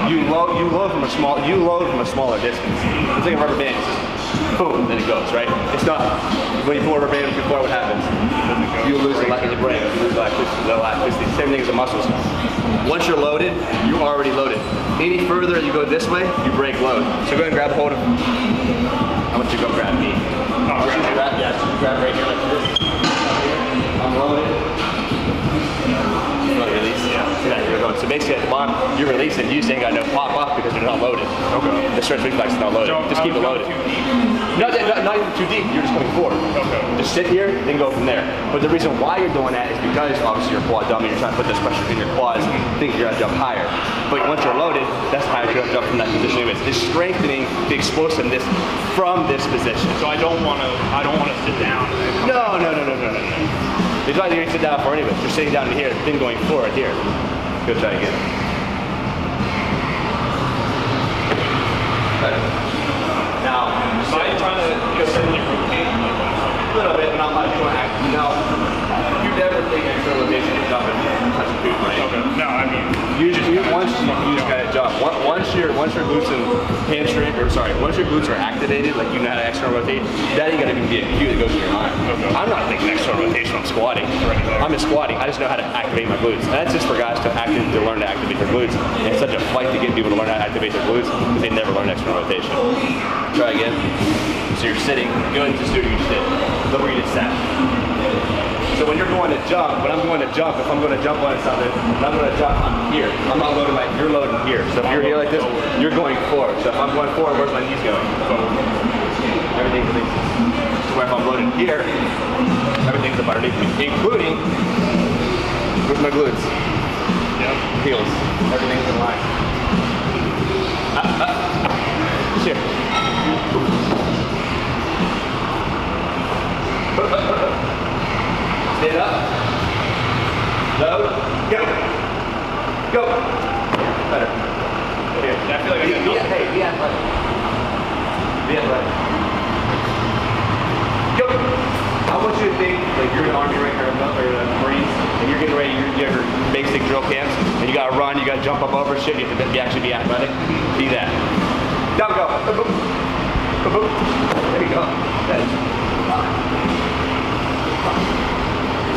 You load from a smaller distance. It's like a rubber band. It's just boom, then it goes, right? It's not. When you pull a rubber band before, what happens? You lose the brain. You lose the elasticity. Same thing as the muscles. Once you're loaded, you're already loaded. Any further you go this way, you break load. So go ahead and grab a hold of. I want you to go grab me. Oh, grab right here like this. I'm loaded. Release. Yeah. You're going. So basically at the bottom, you're releasing. You just ain't got no pop up because you're not loaded. Okay. The stretch reflex is not loaded. Just keep it loaded. Not even too deep. You're just coming forward. Okay. Just sit here, then go from there. But the reason why you're doing that is because obviously you're quad dummy. You're trying to put this pressure in your quads. Think you're gonna jump higher. But once you're loaded, that's how you're gonna jump from that position. Anyways, it's strengthening the explosiveness from this position. So I don't want to sit down. No. It's not you're gonna sit down for anyways. You're sitting down here, then going forward here. Go try again. Okay. Now, so I'm trying to externally rotate a little bit, but not much. No, you never think external rotation is jumping touch the boot, right? Okay. No, I mean, once you just gotta jump. Once your glutes and hamstring, once your glutes are activated, like you know how to external rotate, that ain't gonna be a cue that goes to your mind. Okay. I'm not thinking external rotation. I'm squatting. I'm just squatting. I just know how to activate my glutes. And that's just for guys to learn to activate their glutes. And it's such a fight to get people to learn how to activate their glutes because they never learn external rotation. Try again. So you're sitting. Go ahead and just do what you just did. Look where you just sat. So when you're going to jump, if I'm going to jump on something, I'm going to jump, I'm here. I'm not loading you're loading here. So if you're here like this, you're going forward. So if I'm going forward, where's my knees going? Forward. Everything releases. So if I'm loading here, everything's up underneath me, including, where's my glutes? Yep. Heels. Everything's in line. Here. Stand up. Load. Go. Go. Better. Here. I feel like I got Hey, be athletic. Be athletic. Go. I want you to think like you're in the Army right here, or the Marines, and you're getting ready, you have your basic drill camps, and you gotta run, you gotta jump up over shit, you have to actually be athletic. Be that. Down we go. There you go.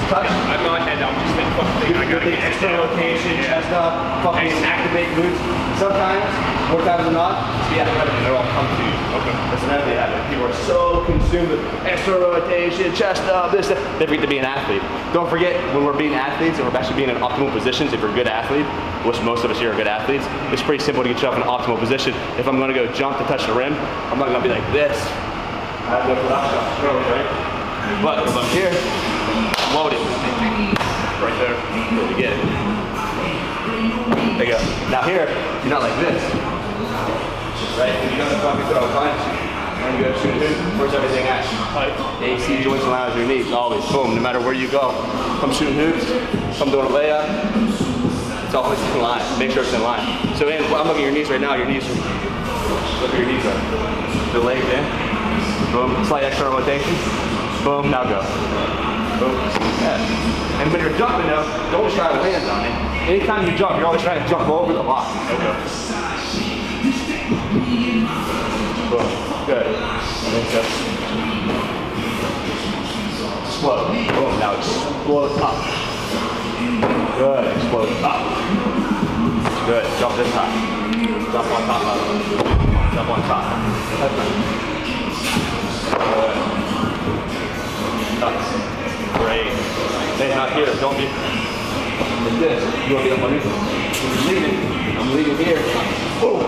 Touch. I'm not head down, just think fucking I gotta get external rotation, chest up, fucking activate glutes. Sometimes, more times than not, be athletic and they'll all come to you. Okay. That's another thing that happens. People are so consumed with external rotation, chest up, this, that. They forget to be an athlete. Don't forget, when we're being athletes and we're actually being in optimal positions, if you're a good athlete, which most of us here are good athletes, it's pretty simple to get yourself in an optimal position. If I'm gonna go jump to touch the rim, I'm not gonna be like this. I have to go for that shot, right? But if I'm here, loaded. Right there. There you get it. There you go. Now here, you're not like this. Right? When you go to fucking throw a punch, and you go to shoot a hoop, where's everything at? AC joints and lines of your knees, always. Boom, no matter where you go. Come shooting hoops, come doing a layup, it's always in line. Make sure it's in line. So I'm looking at your knees right now, your knees are, look where your knees are. The legs in. Boom, slight external rotation. Boom, now go. Boom. Yeah. And when you're jumping though, don't try to land on it. Anytime you jump, you're always trying to jump over the block. Okay. Boom. Good. Explode. Boom. Now explode up. Good. Explode up. Good. Jump this high. Jump on top of it. Jump on top. That's right. Good. Nice. Great. Then not here. Don't be like this. You want to be up underneath. When you're leaving, I'm leaving here. Boom.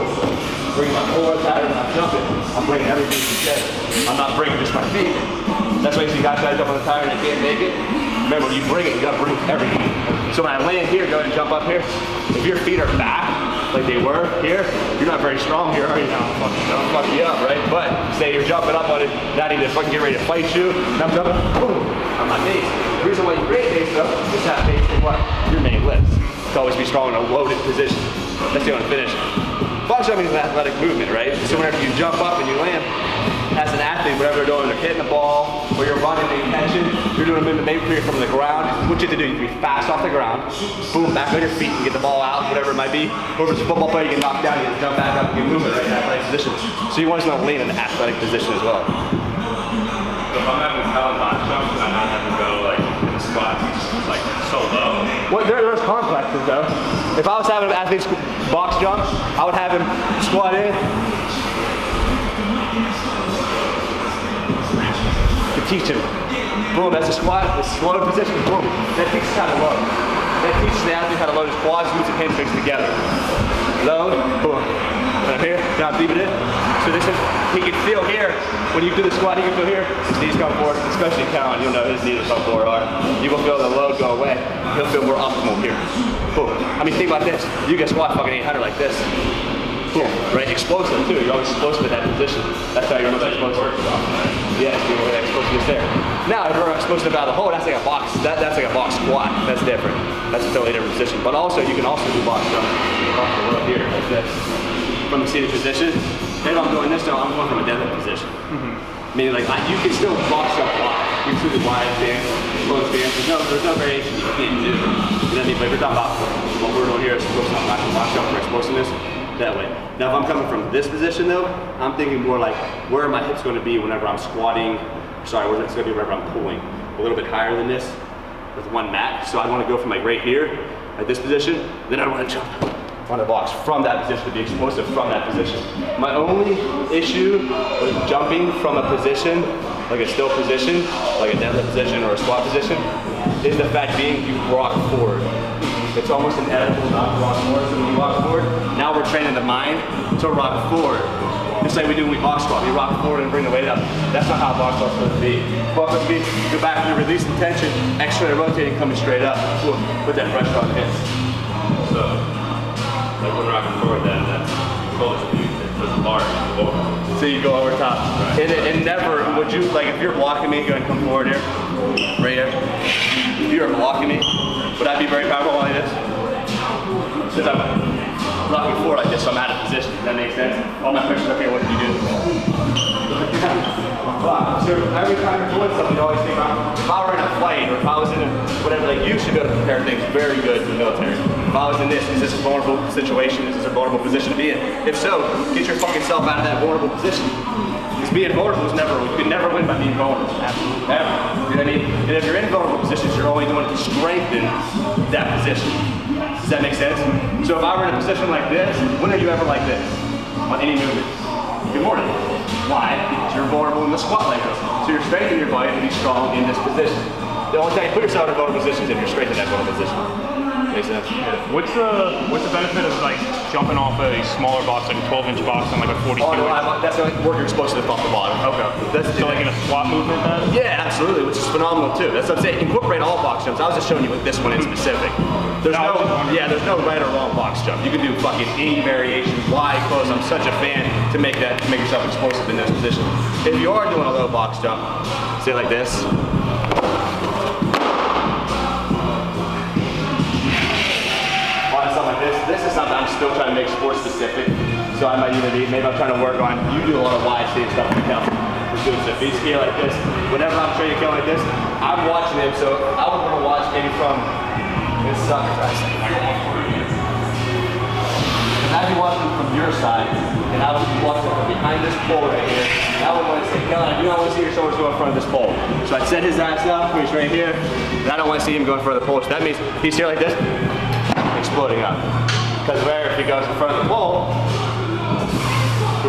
Bring my core tighter and I'm jumping. I'm bringing everything together. I'm not bringing just my feet. That's why you see guys try to jump on the tire and they can't make it. Remember, when you bring it, you got to bring everything. So when I land here, go ahead and jump up here. If your feet are back, like they were here, you're not very strong here, are you? Don't fuck you up, right? But say you're jumping up on it, not even fucking get ready to fight you, and I'm jumping, boom, on my base. The reason why you create base though, is that base is what? Your main lifts. To always be strong in a loaded position. That's the only finish. Box jumping is an athletic movement, right? So whenever you jump up and you land, as an athlete, whatever they're doing, they're hitting the ball, or you're running the intention, you're doing a movement maybe from the ground. What you have to do, you have to be fast off the ground, boom, back on your feet and get the ball out, whatever it might be. Or if it's a football player, you get knocked down, you get to jump back up and get movement right in that athletic position. So you want to lean in an athletic position as well. So if I'm having a box jump, I'm not having to go like in the squat, like so low. Well, there's complexes though. If I was having an athlete's box jump, I would have him squat in. To teach him. Boom, that's a squat, it's a slow position, boom. That teaches how to load. That teaches the athlete how to load his quads, glutes, and hamstrings together. Load, boom. Right here, now deep it in. So this is, he can feel here, when you do the squat, he can feel here, his knees come forward, especially Callan, you'll know his knees will come forward hard. You will feel the load go away. He'll feel more optimal here. Boom. I mean, think about this. You can squat fucking 800 like this. Boom. Right? Explosive too. You're always explosive in that position. That's how you're most explosive. Yes, you're really explosive there. Now, if you're explosive out of the hole, that's like a box. That's like a box squat. That's different. That's a totally different position. But also, you can also do box jump off the road here, like this. From the seated position. Then I'm doing this now, I'm going from a deadlift position. Meaning like, you can still box jump wide. You can still do wide stance, close stance. There's no variation you can't do. You know what I mean? But if you're talking about what we're doing here, it's supposed to be like a box jump for explosiveness. That way. Now if I'm coming from this position though, I'm thinking more like, where are my hips going to be whenever I'm squatting, sorry, where it's going to be whenever I'm pulling. A little bit higher than this, with one mat. So I want to go from like right here, at this position, then I want to jump on the box from that position to be explosive from that position. My only issue with jumping from a position, like a still position, like a deadlift position or a squat position, is the fact being you rock forward. It's almost inevitable not to rock forward. So when you rock forward, now we're training the mind to rock forward. Just like we do when we box squat, we rock forward and bring the weight up. That's not how a box squat's supposed to be. Box supposed to be, go back and release the tension, externally rotating, coming straight up. Put that pressure on the hips. So, like when rocking forward, then that's close to the bar. So you go over top. Right. And never would you, like if you're blocking me, go ahead and come forward here. Right here. If you're blocking me, would I be very powerful like this? Since I'm rocking forward like this, so I'm out of position. Does that make sense? All my questions up here, what did you do? So every time you're doing something, you always think about, if I were in a fight, or if I was in a, whatever, like you should be able to prepare things very good in the military. If I was in this, is this a vulnerable situation? Is this a vulnerable position to be in? If so, get your fucking self out of that vulnerable position. Because being vulnerable is never, you can never win by being vulnerable. Absolutely. Ever. You know what I mean? And if you're in vulnerable positions, you're only doing it to strengthen that position. Does that make sense? So if I were in a position like this, when are you ever like this? On any movement? Good morning. Why? Because you're vulnerable in the squat like this. So you're strengthening your body to be strong in this position. The only time you put yourself in a vulnerable position is if you're strengthening that vulnerable position. Makes sense? Yeah. What's the benefit of like jumping off a smaller box, like a 12-inch box on like a 42 inch? That's like work your explosiveness off the bottom. Okay. That's so like in a squat movement then? Yeah, absolutely, which is phenomenal too. That's what I'm saying. Incorporate all box jumps. I was just showing you with this one in specific. There's there's no right or wrong box jump. You can do fucking any variation, wide, close. I'm such a fan to make yourself explosive in those positions. If you are doing a low box jump, say like this. Something like this. This is something I'm still trying to make sport specific. So I might even be, maybe I'm trying to work on, you do a lot of wide stage stuff with Kel. We're doing stuff. He's here like this. Whenever I'm training Kel like this, I'm watching him, so I would want to watch maybe from his soccer side. And I'd be watching from your side, and I would be watching from behind this pole right here. And I would want to say, Kel, I do not want to see your shoulders go in front of this pole. So I'd set his ass up, he's right here, and I don't want to see him go in front of the pole. So that means he's here like this. Exploding up. Because where if he goes in front of the pole,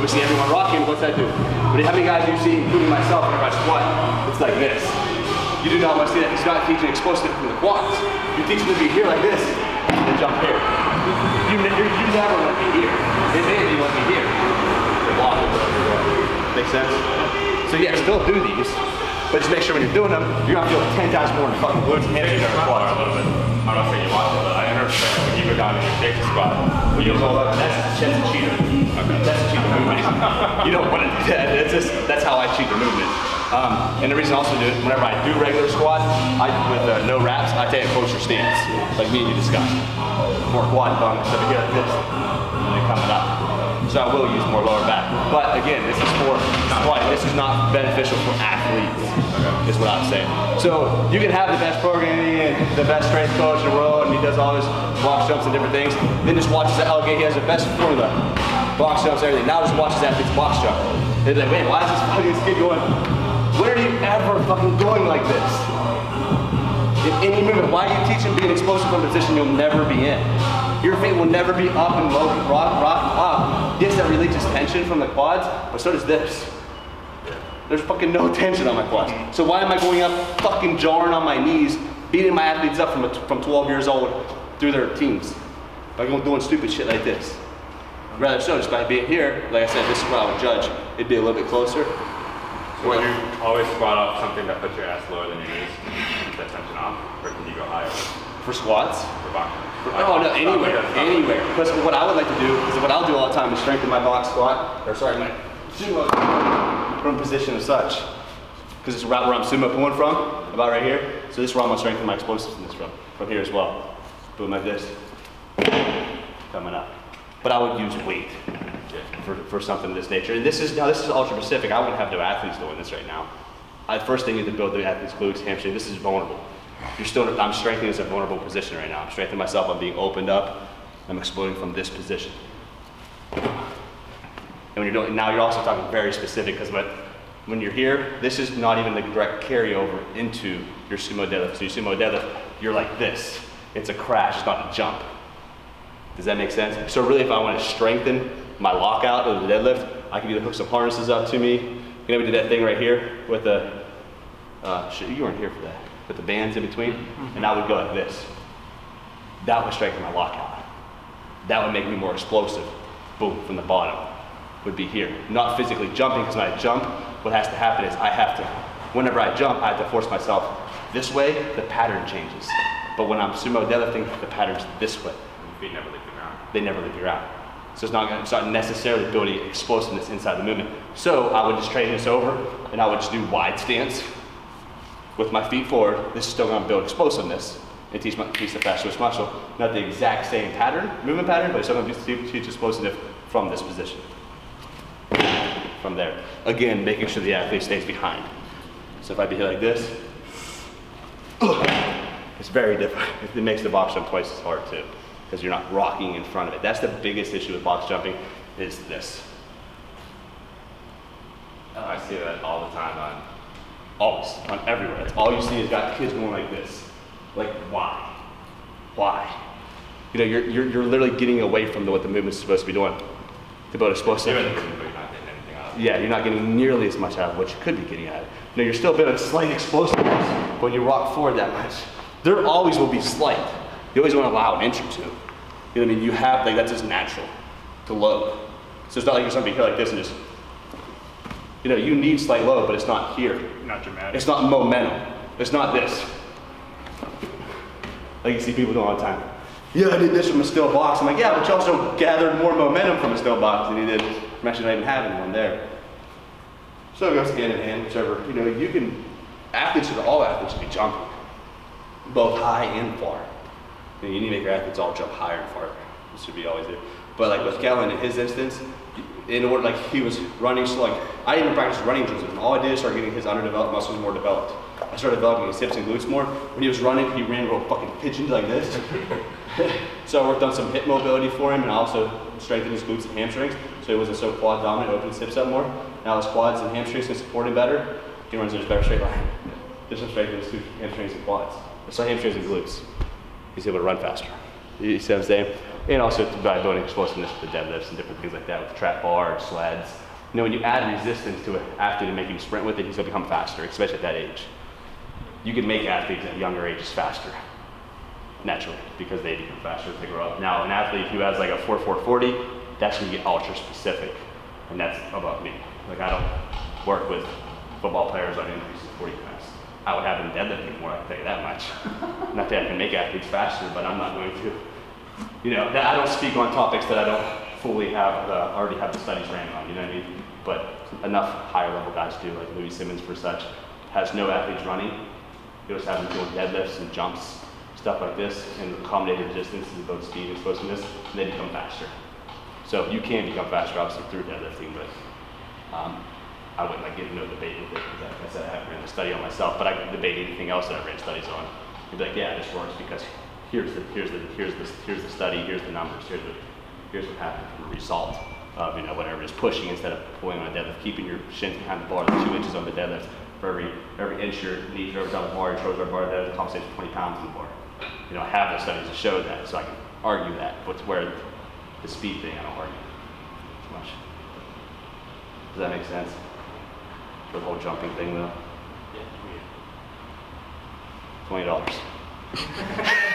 we see everyone rocking, what's that do? But how many guys do you see, including myself, whenever I squat? It's like this. You do not want to see that. He's not teaching explosive from the quads. You teach him to be here like this, and jump here. You never want to be here. It may be you want to be here. Make sense? So yeah, still do these, but just make sure when you're doing them, you're going to feel 10 times more in fucking glutes and hamstrings than quads. A little bit. I'm not saying you watch it, but I understand when you go down and you take the squat. When you go up, that's a cheater. Okay. That's a cheater movement. You don't want to do that. That's how I cheat the movement. And the reason I also do it, whenever I do regular squat, with no wraps, I take a closer stance, like me and you discussed. More quad bone, so here like this, and then coming up. so I will use more lower back. But again, this is for squatting. This is not beneficial for athletes, is what I'm saying. So you can have the best programming and the best strength coach in the world, and he does all his box jumps and different things. Then just watches the LG, he has the best formula, box jumps, everything. Now just watches athletes box jump. They're like, wait, why is this fucking kid going? When are you ever fucking going like this? In any movement, why do you teach him to be an explosive from a position you'll never be in? Your feet will never be up and low, rock, up. Yes, that releases tension from the quads, but so does this. There's fucking no tension on my quads. So why am I going up fucking jarring on my knees, beating my athletes up from 12 years old through their teens? By going doing stupid shit like this. Rather so, just by being here, like I said, this is what I would judge. It'd be a little bit closer. So would you always squat off something that puts your ass lower than your knees, keep that tension off, or can you go higher? For squats? For box. Oh no, anywhere. Because what I would like to do is what I'll do all the time is strengthen my box squat, or sorry, my sumo from position as such. Because it's right where I'm sumo pulling from, about right here. So this is where I'm gonna strengthen my explosiveness from here as well. Boom, like this, coming up. But I would use weight for something of this nature. And this is ultra specific. I wouldn't have no athletes doing this right now. First thing is to build the athlete's glutes, hamstring. This is vulnerable. I'm strengthening this in a vulnerable position right now. I'm strengthening myself. I'm being opened up. I'm exploding from this position. And when you're doing, now you're also talking very specific, because when you're here, this is not even the direct carryover into your sumo deadlift. So your sumo deadlift, you're like this. It's a crash, it's not a jump. Does that make sense? So really, if I want to strengthen my lockout of the deadlift, I can either hook some harnesses up to me. You know, we did that thing right here with the, shit, you weren't here for that, with the bands in between, and I would go like this. That would strengthen my lockout. That would make me more explosive. Boom, from the bottom, would be here. Not physically jumping, because when I jump, what has to happen is I have to, whenever I jump, I have to force myself this way, the pattern changes. But when I'm sumo deadlifting, the pattern's this way. Feet never leave the ground. They never leave the ground. So it's not necessarily building explosiveness inside the movement. So I would just train this over, and I would just do wide stance with my feet forward. This is still going to build explosiveness and teach the fast twitch muscle. Not the exact same pattern, movement pattern, but it's still going to teach explosiveness from this position. From there. Again, making sure the athlete stays behind. So if I be here like this, it's very different. It makes the box jump twice as hard too, because you're not rocking in front of it. That's the biggest issue with box jumping, is this. I see that all the time on... Always, on everywhere. That's all you see is got kids going like this. Like, why? Why? You know, you're literally getting away from what the movement's supposed to be doing to build explosiveness. Yeah, you're not getting nearly as much out of what you could be getting out of it. No, you're still building slight explosiveness, but when you rock forward that much, there always will be slight. You always want to allow an inch or two. You know what I mean? You have, like, that's just natural to load. So it's not like you're somebody here like this and just, you know, you need slight load, but it's not here. Not dramatic. It's not momentum. It's not this. Like you see people do all the time. Yeah, I did this from a still box. I'm like, yeah, but you also gathered more momentum from a still box than you did from actually not even having one there. So it goes hand in hand, whichever, you know, you can, all athletes should be jumping, both high and far. You need to make your athletes all jump higher and farther. This should be always there. But like with Kellen, in his instance, in order, like he was running, so like I didn't even practice running drills with him. All I did is start getting his underdeveloped muscles more developed. I started developing his hips and glutes more. When he was running, he ran real fucking pigeoned like this. So I worked on some hip mobility for him, and I also strengthened his glutes and hamstrings, so he wasn't so quad dominant, opened his hips up more. Now his quads and hamstrings can support him better. He runs in a better straight line. There's some strength in his hamstrings and quads. So hamstrings and glutes. He's able to run faster. You see what I'm saying? And also by building explosiveness with the deadlifts and different things like that, with the trap bar or sleds. You know, when you add resistance to an athlete and make him sprint with it, he's gonna become faster, especially at that age. You can make athletes at younger ages faster, naturally, because they become faster as they grow up. Now, an athlete who has like a 4.40, that's gonna get ultra specific, and that's above me. Like I don't work with football players on increasing 40 pounds. I would have them deadlifting more, I can tell you that much. Not that I can make athletes faster, but I'm not going to. You know, I don't speak on topics that I don't fully have, already have the studies ran on, you know what I mean? But enough higher level guys do, like Louis Simmons for such, has no athletes running. You just have them doing deadlifts and jumps, stuff like this, and accommodated resistance and both speed and explosiveness, and they become faster. So you can become faster, obviously, through deadlifting, but I wouldn't like get into a debate with it, because like I said, I haven't ran a study on myself, but I can debate anything else that I've ran studies on. You'd be like, yeah, this works because here's the study, here's the numbers, here's what happened from a result of, you know, whatever, just pushing instead of pulling on a deadlift, keeping your shins behind the bar, 2 inches on the deadlift. For every inch your knees are over the bar, your shoulders are bar, that compensates for 20 pounds on the bar. You know, I have those studies to show that, so I can argue that. But where the speed thing, I don't argue as much. Does that make sense? For the whole jumping thing, though? Yeah. $20.